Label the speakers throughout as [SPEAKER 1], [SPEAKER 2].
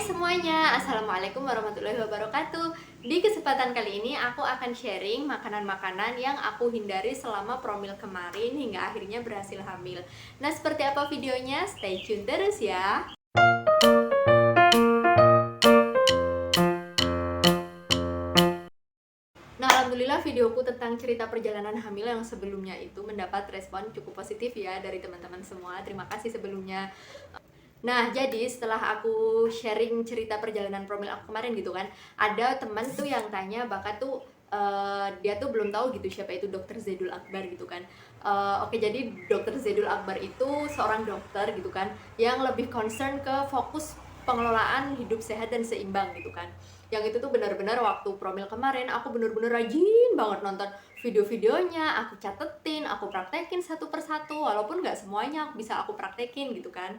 [SPEAKER 1] semuanya, Assalamualaikum warahmatullahi wabarakatuh. Di kesempatan kali ini aku akan sharing makanan-makanan yang aku hindari selama promil kemarin hingga akhirnya berhasil hamil. Nah, seperti apa videonya? Stay tune terus ya. Nah, alhamdulillah videoku tentang cerita perjalanan hamil yang sebelumnya itu mendapat respon cukup positif ya dari teman-teman semua. Terima kasih sebelumnya. Nah, jadi setelah aku sharing cerita perjalanan promil aku kemarin gitu kan, ada teman tuh yang tanya bahkan tuh dia tuh belum tahu gitu siapa itu Dokter Zaidul Akbar gitu kan. Oke, jadi Dokter Zaidul Akbar itu seorang dokter gitu kan yang lebih concern ke fokus pengelolaan hidup sehat dan seimbang gitu kan. Yang itu tuh benar-benar waktu promil kemarin aku benar-benar rajin banget nonton video-videonya, aku catetin, aku praktekin satu persatu, walaupun nggak semuanya bisa aku praktekin gitu kan.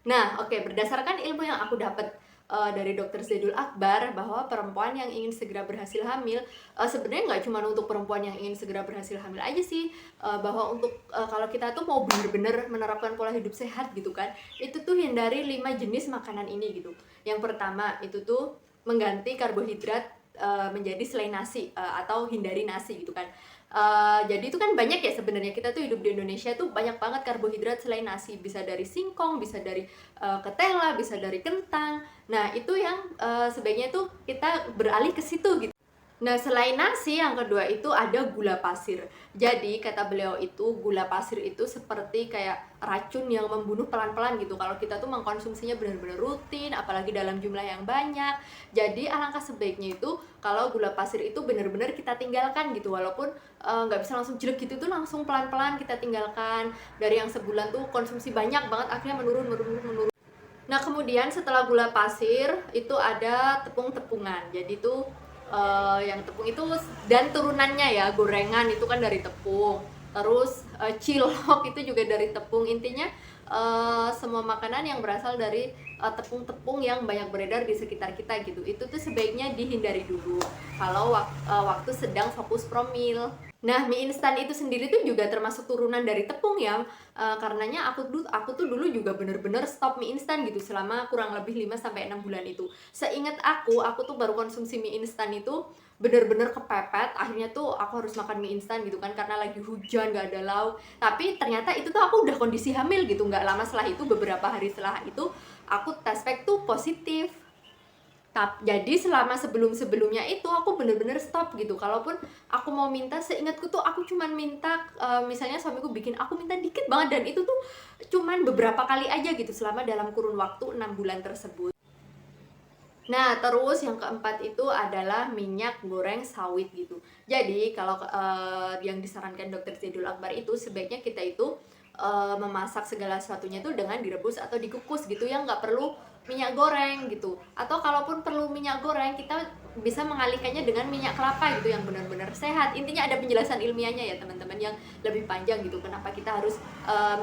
[SPEAKER 1] Nah, oke, berdasarkan ilmu yang aku dapat dari Dokter Zaidul Akbar bahwa perempuan yang ingin segera berhasil hamil sebenarnya nggak cuma untuk perempuan yang ingin segera berhasil hamil aja sih, bahwa untuk kalau kita tuh mau bener-bener menerapkan pola hidup sehat gitu kan, itu tuh hindari 5 jenis makanan ini gitu. Yang pertama itu tuh mengganti karbohidrat menjadi selain nasi atau hindari nasi gitu kan. Jadi itu kan banyak ya sebenarnya, kita tuh hidup di Indonesia tuh banyak banget karbohidrat selain nasi, bisa dari singkong, bisa dari ketela, bisa dari kentang. Nah, itu yang sebaiknya tuh kita beralih ke situ gitu. Nah, selain nasi, yang kedua itu ada gula pasir. Jadi, kata beliau itu, gula pasir itu seperti kayak racun yang membunuh pelan-pelan gitu. Kalau kita tuh mengkonsumsinya benar-benar rutin, apalagi dalam jumlah yang banyak. Jadi, alangkah sebaiknya itu, kalau gula pasir itu benar-benar kita tinggalkan gitu. Walaupun nggak bisa langsung jelek gitu, tuh langsung pelan-pelan kita tinggalkan. Dari yang sebulan tuh konsumsi banyak banget, akhirnya menurun. Nah, kemudian setelah gula pasir itu ada tepung-tepungan. Jadi tuh yang tepung itu dan turunannya ya, gorengan itu kan dari tepung. Terus cilok itu juga dari tepung. Intinya semua makanan yang berasal dari tepung-tepung yang banyak beredar di sekitar kita gitu. Itu tuh sebaiknya dihindari dulu kalau waktu sedang fokus promil. Nah, mie instan itu sendiri tuh juga termasuk turunan dari tepung ya. Karenanya aku tuh dulu juga bener-bener stop mie instan gitu selama kurang lebih 5 sampai 6 bulan itu. Seingat aku tuh baru konsumsi mie instan itu bener-bener kepepet. Akhirnya tuh aku harus makan mie instan gitu kan karena lagi hujan, gak ada lauk. Tapi ternyata itu tuh aku udah kondisi hamil gitu. Nggak lama setelah itu, beberapa hari setelah itu aku tes pack tuh positif. Jadi selama sebelum-sebelumnya itu aku bener-bener stop gitu. Kalaupun aku mau minta, seingatku tuh aku cuman minta misalnya suamiku bikin, aku minta dikit banget, dan itu tuh cuman beberapa kali aja gitu selama dalam kurun waktu 6 bulan tersebut. Nah, terus yang keempat itu adalah minyak goreng sawit gitu. Jadi kalau yang disarankan Dokter Zaidul Akbar itu sebaiknya kita itu memasak segala sesuatunya itu dengan direbus atau dikukus gitu, yang nggak perlu minyak goreng gitu. Atau kalaupun perlu minyak goreng, kita bisa mengalihkannya dengan minyak kelapa gitu yang benar-benar sehat. Intinya ada penjelasan ilmiahnya ya teman-teman, yang lebih panjang gitu kenapa kita harus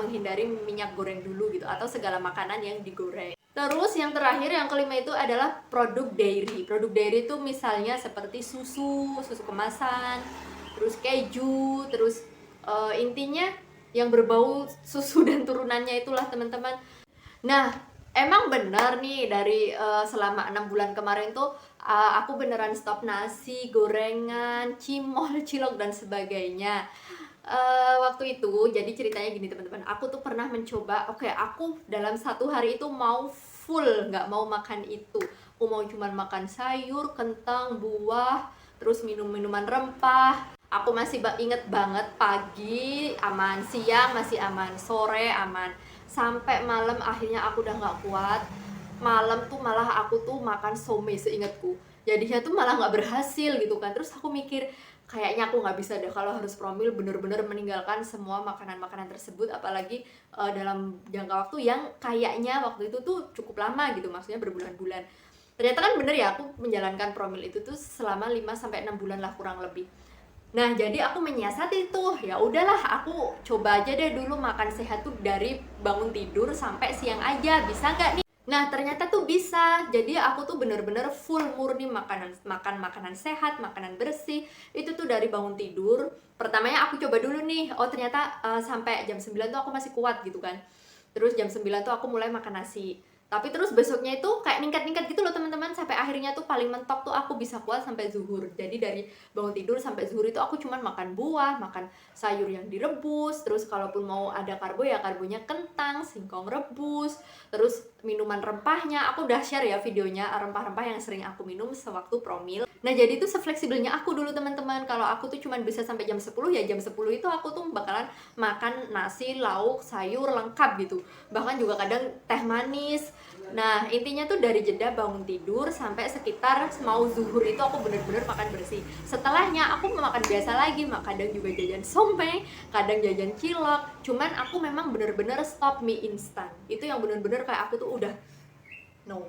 [SPEAKER 1] menghindari minyak goreng dulu gitu, atau segala makanan yang digoreng. Terus yang terakhir, yang kelima itu adalah produk dairy. Produk dairy itu misalnya seperti susu kemasan, terus keju, terus intinya yang berbau susu dan turunannya itulah teman-teman. Nah, emang benar nih dari selama 6 bulan kemarin tuh aku beneran stop nasi, gorengan, cimol, cilok dan sebagainya. Waktu itu jadi ceritanya gini teman-teman, aku tuh pernah mencoba, oke, aku dalam satu hari itu mau full nggak mau makan itu. Aku mau cuman makan sayur, kentang, buah, terus minum minuman rempah. Aku masih inget banget, pagi aman, siang masih aman, sore aman, sampai malam akhirnya aku udah nggak kuat. Malam tuh malah aku tuh makan somai seingatku, jadinya tuh malah nggak berhasil gitu kan. Terus aku mikir, kayaknya aku nggak bisa deh kalau harus promil bener-bener meninggalkan semua makanan-makanan tersebut, apalagi dalam jangka waktu yang kayaknya waktu itu tuh cukup lama gitu, maksudnya berbulan-bulan. Ternyata kan bener ya, aku menjalankan promil itu tuh selama 5 sampai 6 bulan lah kurang lebih. Nah, jadi aku menyiasati tuh, ya udahlah aku coba aja deh dulu makan sehat tuh dari bangun tidur sampai siang aja, bisa nggak nih? Nah, ternyata tuh bisa. Jadi aku tuh bener-bener full murni makan makanan sehat, makanan bersih. Itu tuh dari bangun tidur. Pertamanya aku coba dulu nih. Oh, ternyata sampai jam 9 tuh aku masih kuat gitu kan. Terus jam 9 tuh aku mulai makan nasi. Tapi terus besoknya itu kayak ningkat-ningkat gitu loh akhirnya tuh paling mentok tuh aku bisa kuat sampai zuhur. Jadi dari bangun tidur sampai zuhur itu aku cuman makan buah, makan sayur yang direbus, terus kalaupun mau ada karbo ya karbonya kentang, singkong rebus, terus minuman rempahnya. Aku udah share ya videonya rempah-rempah yang sering aku minum sewaktu promil. Nah jadi itu sefleksibelnya aku dulu teman-teman. Kalau aku tuh cuman bisa sampai jam 10, ya jam 10 itu aku tuh bakalan makan nasi, lauk, sayur lengkap gitu. Bahkan juga kadang teh manis. Nah intinya tuh dari jeda bangun tidur sampai sekitar mau zuhur itu aku bener-bener makan bersih. Setelahnya aku makan biasa lagi, kadang juga jajan somai, kadang jajan cilok. Cuman aku memang bener-bener stop mie instan. Itu yang bener-bener kayak aku tuh udah no.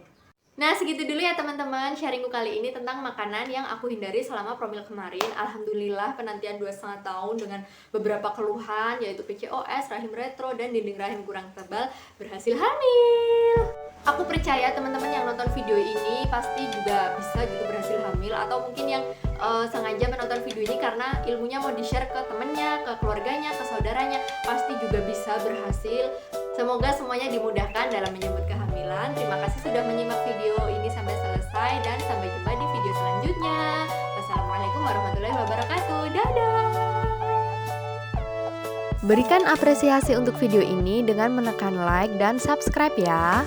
[SPEAKER 1] Nah segitu dulu ya teman-teman sharingku kali ini tentang makanan yang aku hindari selama promil kemarin. Alhamdulillah penantian 2,5 tahun dengan beberapa keluhan yaitu PCOS, rahim retro, dan dinding rahim kurang tebal berhasil hamil. Aku percaya teman-teman yang nonton video ini pasti juga bisa gitu berhasil hamil, atau mungkin yang sengaja menonton video ini karena ilmunya mau di-share ke temennya, ke keluarganya, ke saudaranya, pasti juga bisa berhasil. Semoga semuanya dimudahkan dalam menyambut kehamilan. Terima kasih sudah menyimak video ini sampai selesai, dan sampai jumpa di video selanjutnya. Wassalamualaikum warahmatullahi wabarakatuh. Dadah!
[SPEAKER 2] Berikan apresiasi untuk video ini dengan menekan like dan subscribe ya.